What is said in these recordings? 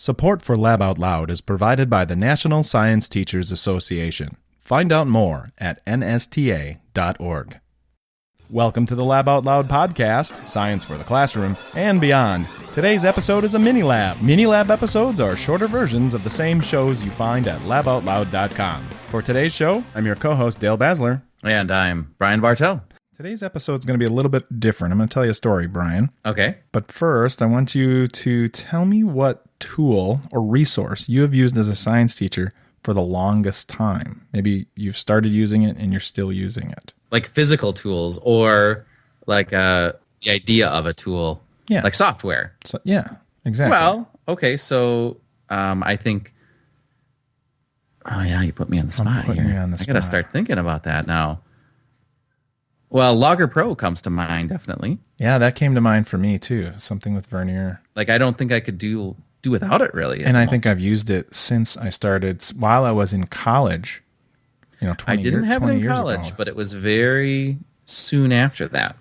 Support for Lab Out Loud is provided by the National Science Teachers Association. Find out more at nsta.org. Welcome to the Lab Out Loud podcast, Science for the Classroom and beyond. Today's episode is a mini-lab. Mini-lab episodes are shorter versions of the same shows you find at laboutloud.com. For today's show, I'm your co-host, Dale Basler. And I'm Brian Bartell. Today's episode is going to be a little bit different. I'm going to tell you a story, Brian. Okay. But first, I want you to tell me what tool or resource you have used as a science teacher for the longest time. Maybe you've started using it and you're still using it. Like physical tools or like the idea of a tool. Yeah. Like software. So, yeah, exactly. Well, okay. So I think... Oh, yeah, you put me on the spot here. I got to start thinking about that now. Well, Logger Pro comes to mind, definitely. Yeah, that came to mind for me, too. Something with Vernier. Like, I don't think I could do without it, really. And I think I've used it since I started, while I was in college, 20 I didn't have it in college, ago. But it was very soon after that.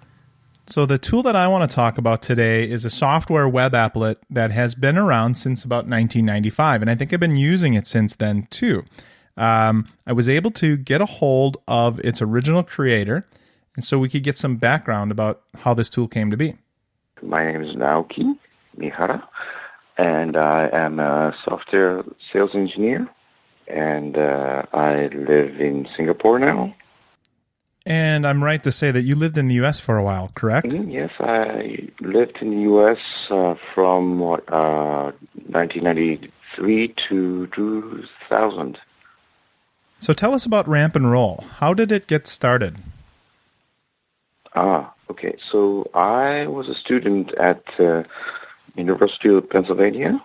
So the tool that I want to talk about today is a software web applet that has been around since about 1995, and I think I've been using it since then, too. I was able to get a hold of its original creator, and so we could get some background about how this tool came to be. My name is Naoki, Mihara, and I am a software sales engineer, and I live in Singapore now. And I'm right to say that you lived in the U.S. for a while, correct? Yes, I lived in the U.S. From 1993 to 2000. So tell us about Ramp and Roll. How did it get started? Okay. So I was a student at University of Pennsylvania,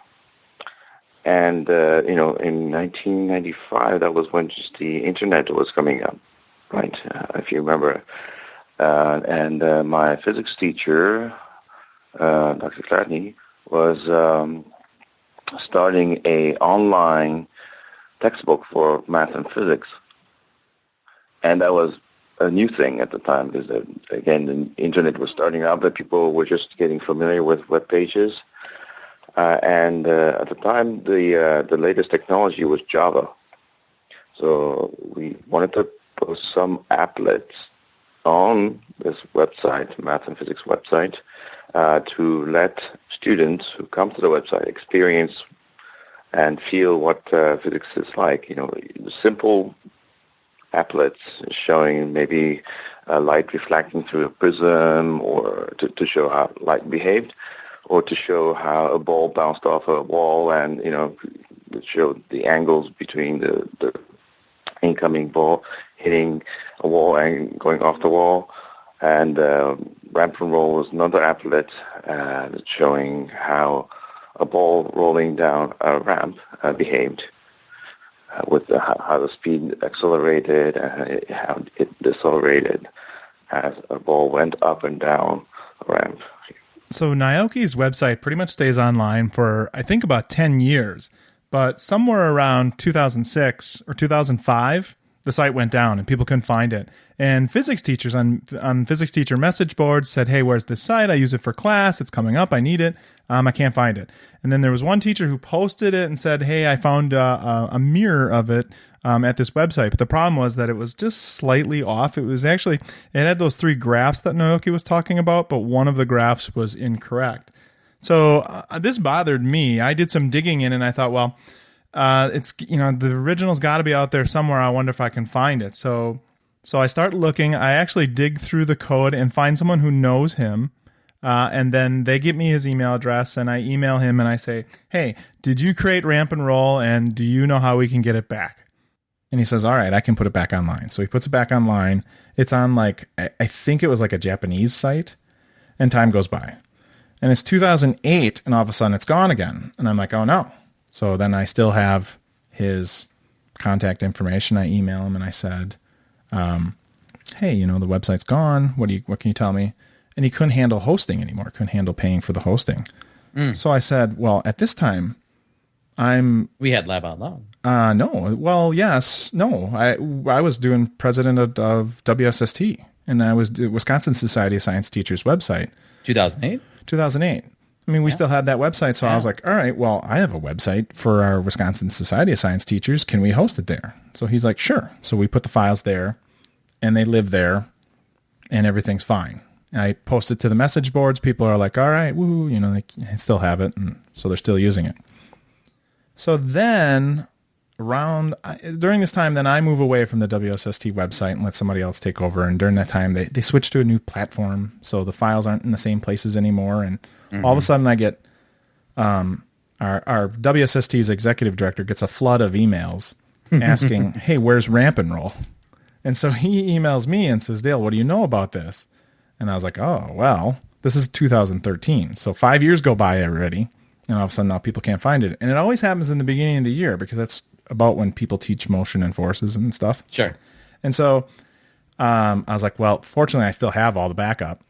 and in 1995, that was when just the internet was coming up, right? If you remember, and my physics teacher, Dr. Gladney, was starting a online textbook for math and physics, and that was a new thing at the time because, again, the internet was starting up, but people were just getting familiar with web pages. And at the time, the latest technology was Java. So we wanted to post some applets on this website, math and physics website, to let students who come to the website experience and feel what physics is like. Simple applets showing maybe light reflecting through a prism, or to show how light behaved, or to show how a ball bounced off a wall, and show the angles between the incoming ball hitting a wall and going off the wall. And Ramp and Roll was another applet showing how a ball rolling down a ramp behaved. With how the speed accelerated and how it decelerated as a ball went up and down a ramp. So Naoki's website pretty much stays online for, I think, about 10 years. But somewhere around 2006 or 2005, the site went down and people couldn't find it. And physics teachers on physics teacher message boards said, hey, where's this site? I use it for class. It's coming up. I need it. I can't find it. And then there was one teacher who posted it and said, hey, I found a mirror of it at this website. But the problem was that it was just slightly off. It had those three graphs that Naoki was talking about, but one of the graphs was incorrect. So this bothered me. I did some digging in and I thought, well, it's the original's got to be out there somewhere. I wonder if I can find it. So I start looking. I actually dig through the code and find someone who knows him. And then they give me his email address, and I email him and I say, hey, did you create Ramp and Roll, and do you know how we can get it back? And he says, all right, I can put it back online. So he puts it back online. It's on I think it was like a Japanese site, and time goes by. And it's 2008, and all of a sudden it's gone again. And I'm like, oh no. So then I still have his contact information. I email him and I said, hey, the website's gone. What can you tell me? And he couldn't handle hosting anymore. Couldn't handle paying for the hosting. So I said, well, at this time, We had Lab Out Loud. No. Well, yes. No. I was doing president of WSST, and I was the Wisconsin Society of Science Teachers website. 2008? 2008. I mean, we still had that website, so I was like, all right, well, I have a website for our Wisconsin Society of Science Teachers. Can we host it there? So he's like, sure. So we put the files there, and they live there, and everything's fine. And I post it to the message boards. People are like, all right, woo, they still have it, and so they're still using it. So then during this time, then I move away from the WSST website and let somebody else take over. And during that time, they switch to a new platform, so the files aren't in the same places anymore. And all of a sudden, I get our WSST's executive director gets a flood of emails asking, "Hey, where's Ramp and Roll?" And so he emails me and says, "Dale, what do you know about this?" And I was like, "Oh, well, this is 2013, so 5 years go by already." And all of a sudden now people can't find it. And it always happens in the beginning of the year because that's about when people teach motion and forces and stuff. Sure. And so I was like, well, fortunately I still have all the backup.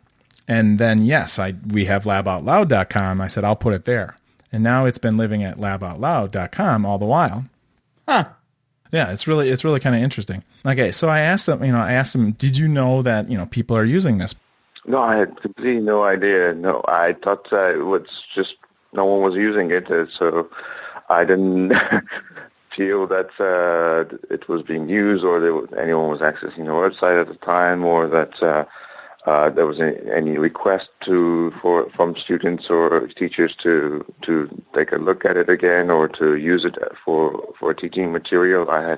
And then, yes, we have laboutloud.com. I said, I'll put it there. And now it's been living at laboutloud.com all the while. Huh. Yeah, it's really kind of interesting. Okay, so I asked them, did you know that, people are using this? No, I had completely no idea. No, I thought it was just no one was using it, so I didn't feel that it was being used, or anyone was accessing the website at the time, or that there was any request from students or teachers to take a look at it again or to use it for teaching material. I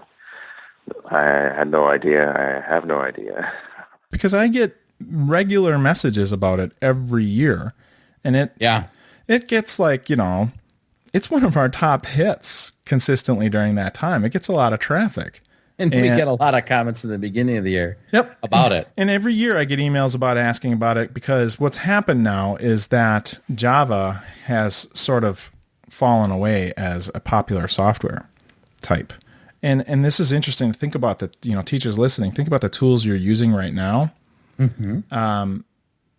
had no idea. I have no idea. Because I get regular messages about it every year, and it gets like, it's one of our top hits consistently during that time. It gets a lot of traffic. And we get a lot of comments in the beginning of the year about it. And every year I get emails asking about it, because what's happened now is that Java has sort of fallen away as a popular software type. And this is interesting to think about, that, teachers listening, think about the tools you're using right now. Mm-hmm.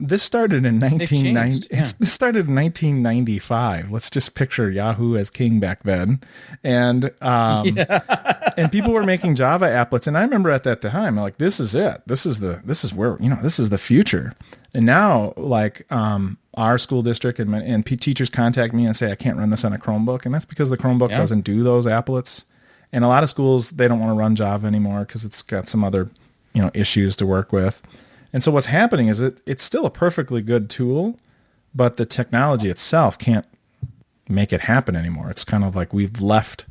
This started in 1990. Yeah. This started in 1995. Let's just picture Yahoo as king back then, and and people were making Java applets. And I remember at that time, like, this is it. This is where this is the future. And now, like, our school district and teachers contact me and say I can't run this on a Chromebook, and that's because the Chromebook doesn't do those applets. And a lot of schools, they don't want to run Java anymore because it's got some other issues to work with. And so what's happening is it's still a perfectly good tool, but the technology itself can't make it happen anymore. It's kind of like we've left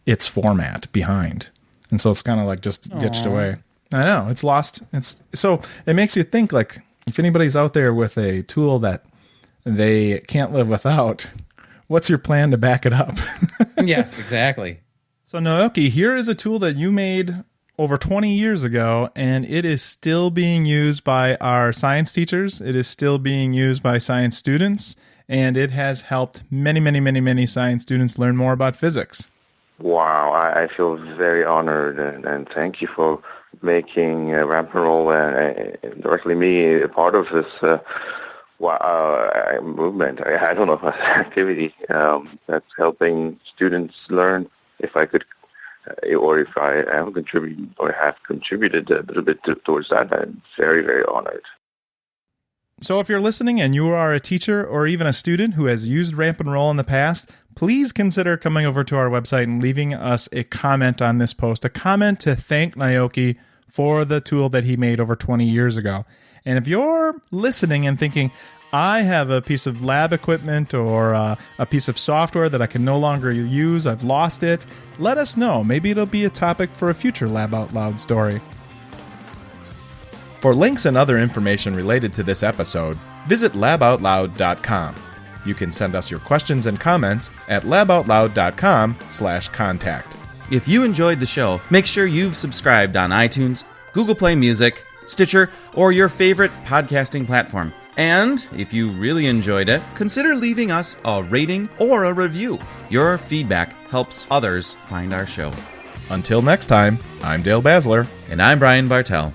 its format behind. And so it's kind of like just ditched away. I know, it's lost. So it makes you think, like, if anybody's out there with a tool that they can't live without, what's your plan to back it up? Yes, exactly. So Naoki, here is a tool that you made over 20 years ago, and it is still being used by our science teachers. It is still being used by science students, and it has helped many, many, many, many science students learn more about physics. Wow, I feel very honored, and thank you for making Ramp and Roll and directly me a part of this movement. I don't know if it's activity that's helping students learn. If I could, or if I am contributing or have contributed a little bit towards that, I'm very, very honored. So if you're listening and you are a teacher or even a student who has used Ramp and Roll in the past, please consider coming over to our website and leaving us a comment on this post, a comment to thank Naoki for the tool that he made over 20 years ago. And if you're listening and thinking, I have a piece of lab equipment or a piece of software that I can no longer use, I've lost it, let us know. Maybe it'll be a topic for a future Lab Out Loud story. For links and other information related to this episode, visit laboutloud.com. You can send us your questions and comments at laboutloud.com/contact. If you enjoyed the show, make sure you've subscribed on iTunes, Google Play Music, Stitcher, or your favorite podcasting platform. And if you really enjoyed it, consider leaving us a rating or a review. Your feedback helps others find our show. Until next time, I'm Dale Basler. And I'm Brian Bartell.